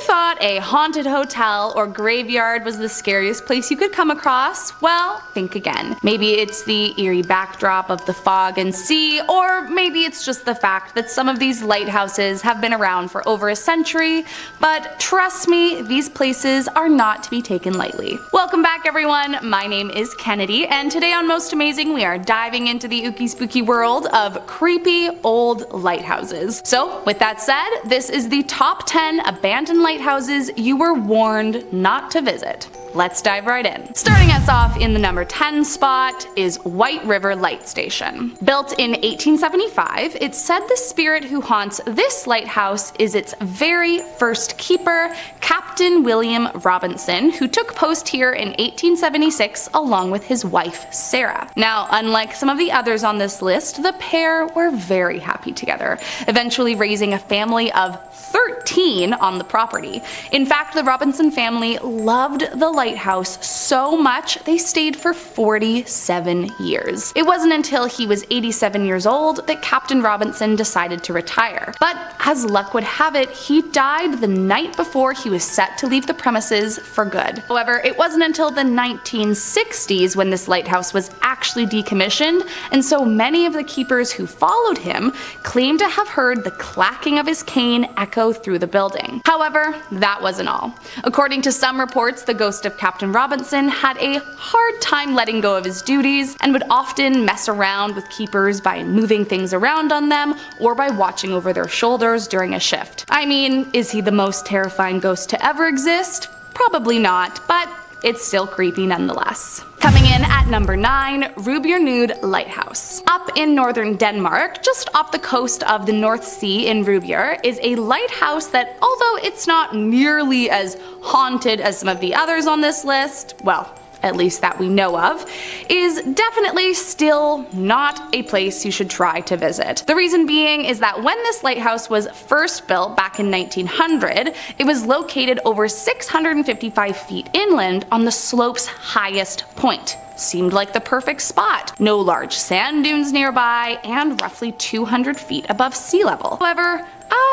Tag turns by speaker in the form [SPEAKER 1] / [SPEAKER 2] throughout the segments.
[SPEAKER 1] thought a haunted hotel or graveyard was the scariest place you could come across, well, think again. Maybe it's the eerie backdrop of the fog and sea, or maybe it's just the fact that some of these lighthouses have been around for over a century, but trust me, these places are not to be taken lightly. Welcome back everyone, my name is Kennedy, and today on Most Amazing we are diving into the ooky spooky world of creepy old lighthouses. So with that said, this is the top 10 abandoned lighthouses you were warned not to visit. Let's dive right in. Starting us off in the number 10 spot is White River Light Station. Built in 1875, it's said the spirit who haunts this lighthouse is its very first keeper, Captain William Robinson, who took post here in 1876 along with his wife Sarah. Now, unlike some of the others on this list, the pair were very happy together, eventually raising a family of 13 on the property. In fact, the Robinson family loved the lighthouse so much they stayed for 47 years. It wasn't until he was 87 years old that Captain Robinson decided to retire. But as luck would have it, he died the night before he was set to leave the premises for good. However, it wasn't until the 1960s when this lighthouse was actually decommissioned, and so many of the keepers who followed him claimed to have heard the clacking of his cane echo through the building. However, that wasn't all. According to some reports, the ghost of Captain Robinson had a hard time letting go of his duties and would often mess around with keepers by moving things around on them or by watching over their shoulders during a shift. I mean, is he the most terrifying ghost to ever exist? Probably not, but it's still creepy nonetheless. Coming in at number 9, Rubjerg-Knude Lighthouse. Up in northern Denmark, just off the coast of the North Sea in Rubjerg, is a lighthouse that, although it's not nearly as haunted as some of the others on this list, well, at least that we know of, is definitely still not a place you should try to visit. The reason being is that when this lighthouse was first built back in 1900, it was located over 655 feet inland on the slope's highest point. Seemed like the perfect spot. No large sand dunes nearby, and roughly 200 feet above sea level. However,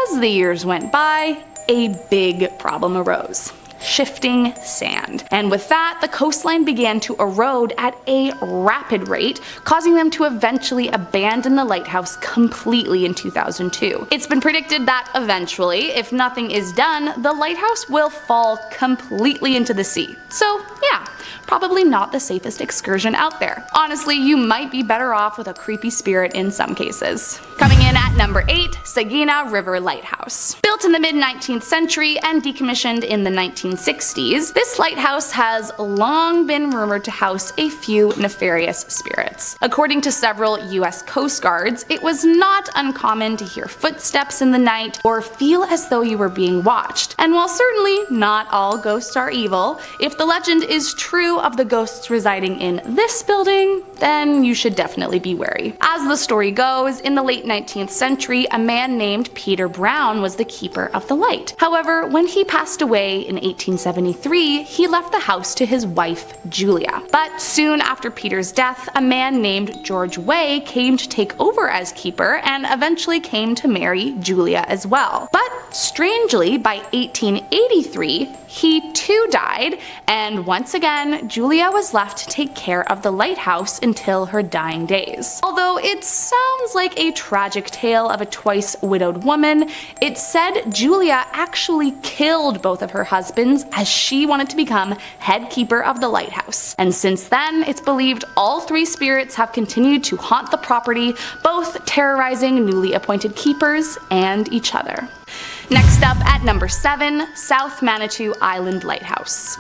[SPEAKER 1] as the years went by, a big problem arose. Shifting sand. And with that, the coastline began to erode at a rapid rate, causing them to eventually abandon the lighthouse completely in 2002. It's been predicted that eventually, if nothing is done, the lighthouse will fall completely into the sea. So yeah, probably not the safest excursion out there. Honestly, you might be better off with a creepy spirit in some cases. Coming in at number 8, Saginaw River Lighthouse. Built in the mid-19th century and decommissioned in the 1960s, this lighthouse has long been rumored to house a few nefarious spirits. According to several US Coast Guards, it was not uncommon to hear footsteps in the night or feel as though you were being watched. And while certainly not all ghosts are evil, if the legend is true of the ghosts residing in this building, then you should definitely be wary. As the story goes, in the late 19th century, a man named Peter Brown was the keeper of the light. However, when he passed away in 1873, he left the house to his wife, Julia. But soon after Peter's death, a man named George Way came to take over as keeper and eventually came to marry Julia as well. But strangely, by 1883, he too died, and once again, Julia was left to take care of the lighthouse until her dying days. Although it sounds like a tragic tale of a twice widowed woman, it's said Julia actually killed both of her husbands as she wanted to become head keeper of the lighthouse. And since then, it's believed all three spirits have continued to haunt the property, both terrorizing newly appointed keepers and each other. Next up at number 7, South Manitou Island Lighthouse.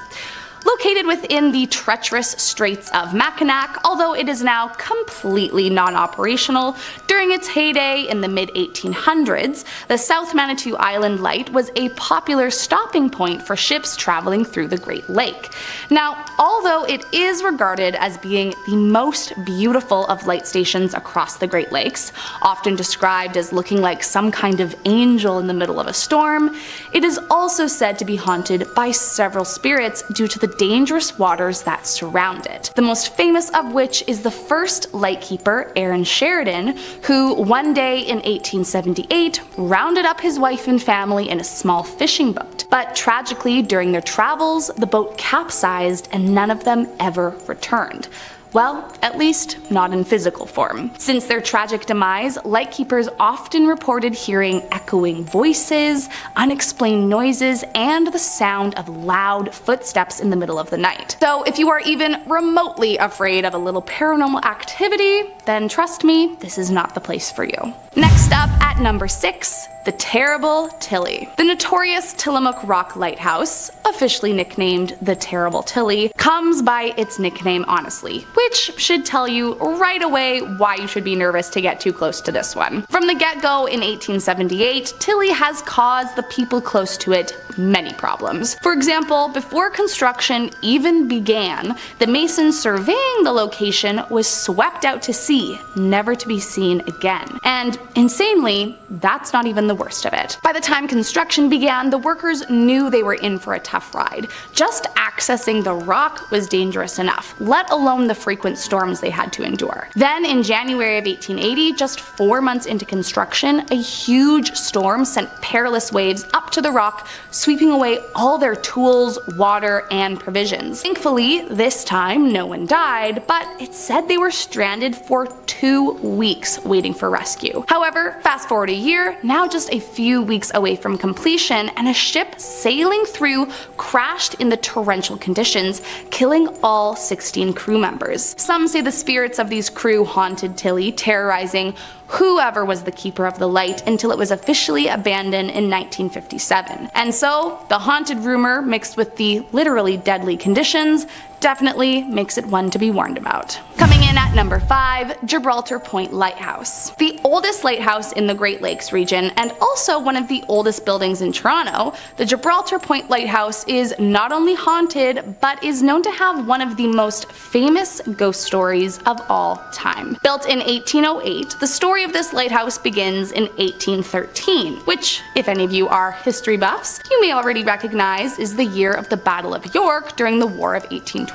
[SPEAKER 1] Located within the treacherous Straits of Mackinac, although it is now completely non-operational, during its heyday in the mid-1800s, the South Manitou Island Light was a popular stopping point for ships traveling through the Great Lake. Now, although it is regarded as being the most beautiful of light stations across the Great Lakes, often described as looking like some kind of angel in the middle of a storm, it is also said to be haunted by several spirits due to the dangerous waters that surround it. The most famous of which is the first lightkeeper, Aaron Sheridan, who one day in 1878 rounded up his wife and family in a small fishing boat. But tragically, during their travels, the boat capsized and none of them ever returned. Well, at least not in physical form. Since their tragic demise, lightkeepers often reported hearing echoing voices, unexplained noises, and the sound of loud footsteps in the middle of the night. So if you are even remotely afraid of a little paranormal activity, then trust me, this is not the place for you. Next up at number 6, the terrible Tilly. The notorious Tillamook Rock Lighthouse, officially nicknamed the Terrible Tilly, comes by its nickname honestly, which should tell you right away why you should be nervous to get too close to this one. From the get-go in 1878, Tilly has caused the people close to it many problems. For example, before construction even began, the mason surveying the location was swept out to sea, never to be seen again. And insanely, that's not even the worst of it. By the time construction began, the workers knew they were in for a tough ride. Just accessing the rock was dangerous enough, let alone the frequent storms they had to endure. Then in January of 1880, just 4 months into construction, a huge storm sent perilous waves up to the rock, sweeping away all their tools, water, and provisions. Thankfully, this time no one died, but it said they were stranded for 2 weeks waiting for rescue. However, fast forward a year, now just a few weeks away from completion, and a ship sailing through crashed in the torrential conditions, killing all 16 crew members. Some say the spirits of these crew haunted Tilly, terrorizing whoever was the keeper of the light until it was officially abandoned in 1957. And so, the haunted rumor mixed with the literally deadly conditions definitely makes it one to be warned about. Coming in at number 5, Gibraltar Point Lighthouse. The oldest lighthouse in the Great Lakes region, and also one of the oldest buildings in Toronto, the Gibraltar Point Lighthouse is not only haunted, but is known to have one of the most famous ghost stories of all time. Built in 1808, the story of this lighthouse begins in 1813, which, if any of you are history buffs, you may already recognize is the year of the Battle of York during the War of 1812.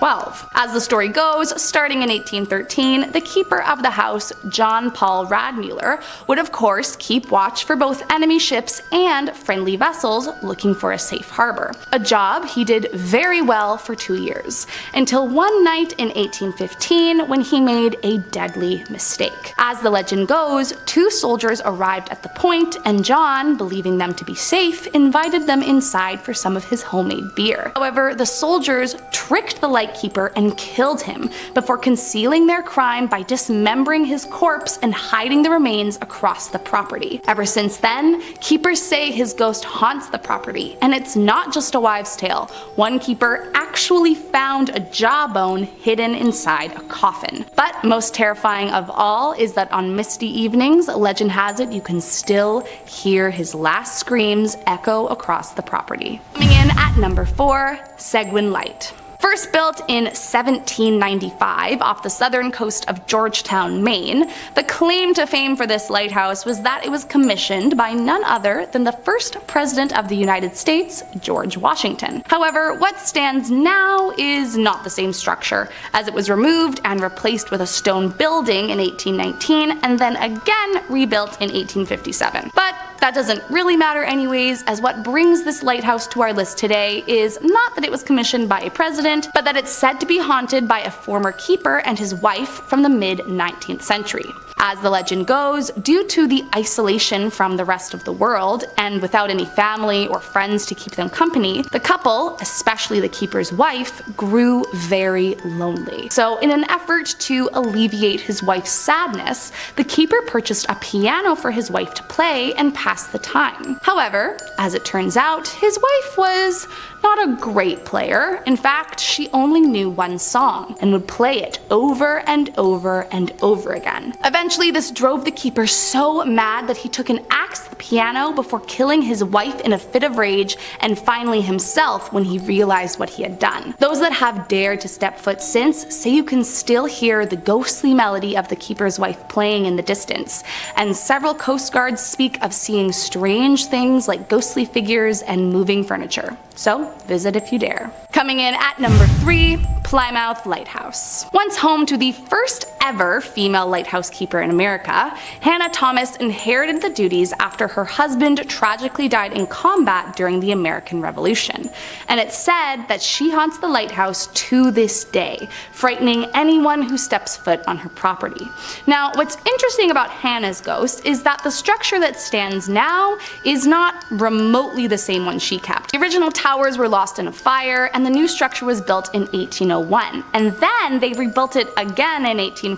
[SPEAKER 1] As the story goes, starting in 1813, the keeper of the house, John Paul Radmuller, would of course keep watch for both enemy ships and friendly vessels looking for a safe harbor. A job he did very well for 2 years, until one night in 1815 when he made a deadly mistake. As the legend goes, 2 soldiers arrived at the point, and John, believing them to be safe, invited them inside for some of his homemade beer. However, the soldiers tricked the lightkeeper and killed him before concealing their crime by dismembering his corpse and hiding the remains across the property. Ever since then, keepers say his ghost haunts the property, and it's not just a wives' tale. One keeper actually found a jawbone hidden inside a coffin. But most terrifying of all is that on misty evenings, legend has it you can still hear his last screams echo across the property. Coming in at number 4, Seguin Light. First built in 1795 off the southern coast of Georgetown, Maine, the claim to fame for this lighthouse was that it was commissioned by none other than the first president of the United States, George Washington. However, what stands now is not the same structure, as it was removed and replaced with a stone building in 1819 and then again rebuilt in 1857. But that doesn't really matter anyways, as what brings this lighthouse to our list today is not that it was commissioned by a president, but that it's said to be haunted by a former keeper and his wife from the mid-19th century. As the legend goes, due to the isolation from the rest of the world, and without any family or friends to keep them company, the couple, especially the keeper's wife, grew very lonely. So in an effort to alleviate his wife's sadness, the keeper purchased a piano for his wife to play and pass the time. However, as it turns out, his wife was not a great player. In fact, she only knew one song and would play it over and over and over again. Eventually, this drove the keeper so mad that he took an axe to the piano before killing his wife in a fit of rage, and finally himself when he realized what he had done. Those that have dared to step foot since say you can still hear the ghostly melody of the keeper's wife playing in the distance, and several Coast Guards speak of seeing strange things like ghostly figures and moving furniture. So visit if you dare. Coming in at number 3, Plymouth Lighthouse. Once home to the first ever female lighthouse keeper in America, Hannah Thomas inherited the duties after her husband tragically died in combat during the American Revolution. And it's said that she haunts the lighthouse to this day, frightening anyone who steps foot on her property. Now, what's interesting about Hannah's ghost is that the structure that stands now is not remotely the same one she kept. The original towers were lost in a fire, and the new structure was built in 1801, and then they rebuilt it again in 1842.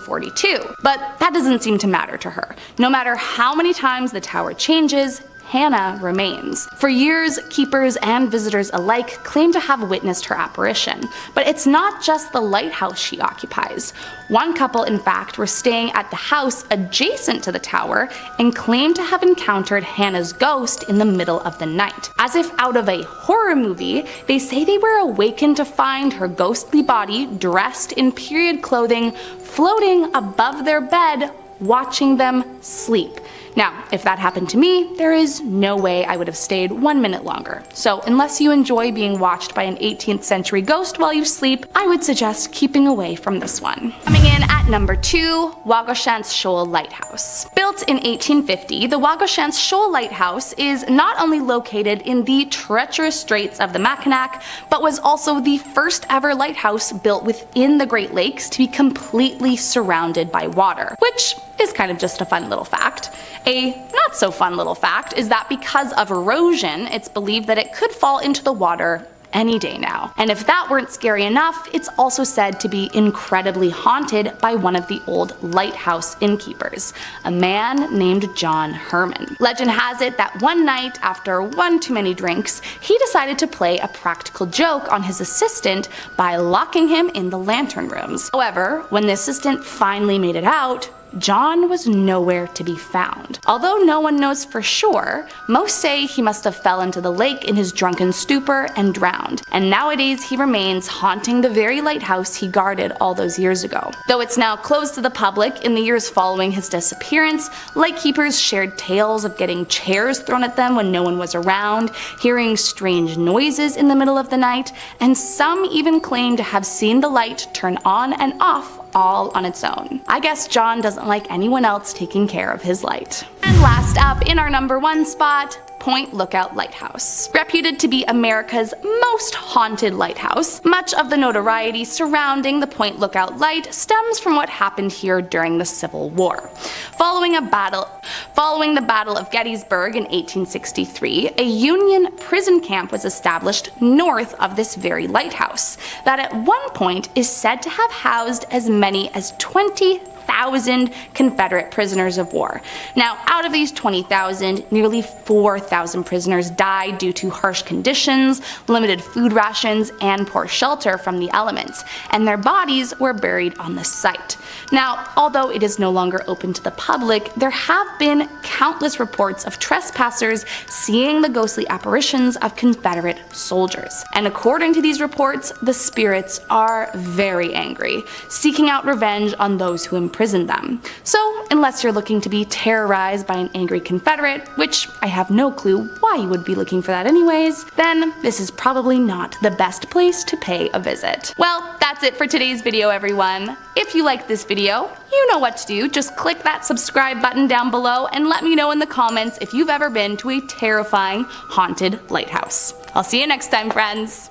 [SPEAKER 1] But that doesn't seem to matter to her. No matter how many times the tower changes, Hannah remains. For years, keepers and visitors alike claim to have witnessed her apparition, but it's not just the lighthouse she occupies. One couple, in fact, were staying at the house adjacent to the tower and claimed to have encountered Hannah's ghost in the middle of the night. As if out of a horror movie, they say they were awakened to find her ghostly body dressed in period clothing floating above their bed, watching them sleep. Now, if that happened to me, there is no way I would have stayed 1 minute longer. So unless you enjoy being watched by an 18th century ghost while you sleep, I would suggest keeping away from this one. Coming in at number 2, Waugoshance Shoal Lighthouse. Built in 1850, the Waugoshance Shoal Lighthouse is not only located in the treacherous straits of the Mackinac, but was also the first ever lighthouse built within the Great Lakes to be completely surrounded by water, which is kind of just a fun little fact. A not so fun little fact is that because of erosion, it's believed that it could fall into the water any day now. And if that weren't scary enough, it's also said to be incredibly haunted by one of the old lighthouse innkeepers, a man named John Herman. Legend has it that one night, after one too many drinks, he decided to play a practical joke on his assistant by locking him in the lantern rooms. However, when the assistant finally made it out, John was nowhere to be found. Although no one knows for sure, most say he must have fell into the lake in his drunken stupor and drowned, and nowadays he remains haunting the very lighthouse he guarded all those years ago. Though it's now closed to the public, in the years following his disappearance, lightkeepers shared tales of getting chairs thrown at them when no one was around, hearing strange noises in the middle of the night, and some even claim to have seen the light turn on and off all on its own. I guess John doesn't like anyone else taking care of his light. And last up, in our number 1 spot, Point Lookout Lighthouse. Reputed to be America's most haunted lighthouse, much of the notoriety surrounding the Point Lookout Light stems from what happened here during the Civil War. Following the Battle of Gettysburg in 1863, a Union prison camp was established north of this very lighthouse, that at one point is said to have housed as many as 20,000 Confederate prisoners of war. Now, out of these 20,000, nearly 4,000 prisoners died due to harsh conditions, limited food rations, and poor shelter from the elements, and their bodies were buried on the site. Now, although it is no longer open to the public, there have been countless reports of trespassers seeing the ghostly apparitions of Confederate soldiers. And according to these reports, the spirits are very angry, seeking out revenge on those who imprisoned them. So, unless you're looking to be terrorized by an angry Confederate, which I have no clue why you would be looking for that anyways, then this is probably not the best place to pay a visit. Well, that's it for today's video, everyone. If you liked this video, you know what to do. Just click that subscribe button down below and let me know in the comments if you've ever been to a terrifying haunted lighthouse. I'll see you next time, friends.